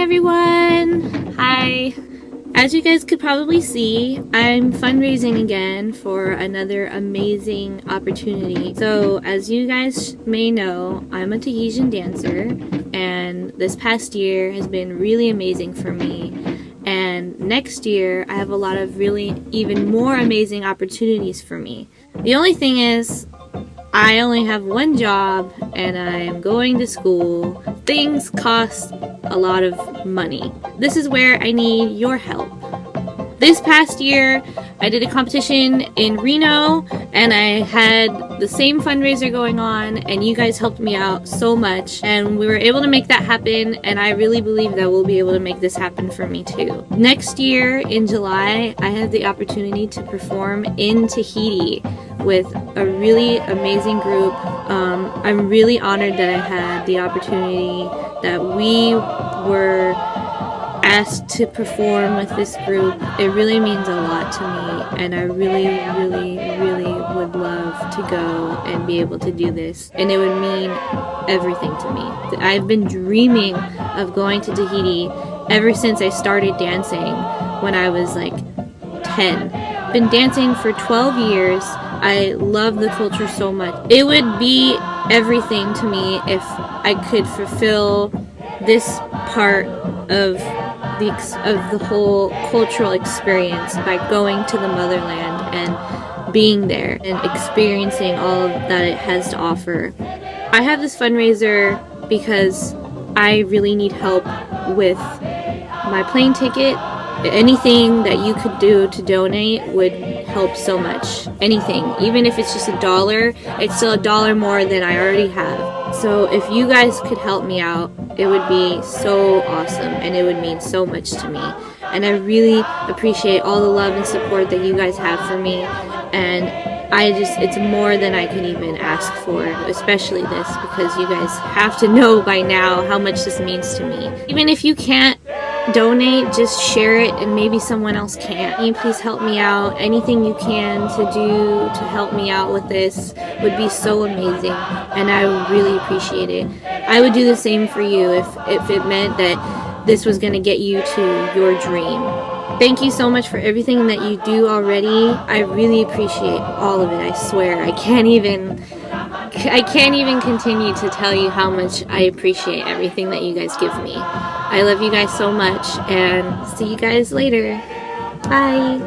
everyone! Hi! As you guys could probably see, I'm fundraising again for another amazing opportunity. So as you guys may know, I'm a Tahitian dancer, and this past year has been really amazing for me. And next year, I have a lot of really even more amazing opportunities for me. The only thing is, I only have one job and I am going to school. Things cost a lot of money. This is where I need your help. This past year, I did a competition in Reno and I had the same fundraiser going on, and you guys helped me out so much, and we were able to make that happen, and I really believe that we'll be able to make this happen for me too. Next year in July, I have the opportunity to perform in Tahiti with a really amazing group. I'm really honored that I had the opportunity, that we were asked to perform with this group. It really means a lot to me, and I really would love to go and be able to do this, and it would mean everything to me. I've been dreaming of going to Tahiti ever since I started dancing when I was like 10. Been dancing for 12 years. I love the culture so much. It would be everything to me if I could fulfill this part of the whole cultural experience by going to the motherland and being there and experiencing all that it has to offer. I have this fundraiser because I really need help with my plane ticket. Anything that you could do to donate would help so much. Anything. Even if it's just $1, it's still $1 more than I already have. So if you guys could help me out, it would be so awesome, and it would mean so much to me. And I really appreciate all the love and support that you guys have for me, and it's more than I can even ask for, especially this, because you guys have to know by now how much this means to me. Even if you can't donate, just share it and maybe someone else can. Can you please help me out? Anything you can to do to help me out with this would be so amazing, and I would really appreciate it. I would do the same for you if it meant that this was going to get you to your dream. Thank you so much for everything that you do already. I really appreciate all of it. I swear, I can't even continue to tell you how much I appreciate everything that you guys give me. I love you guys so much, and see you guys later. Bye.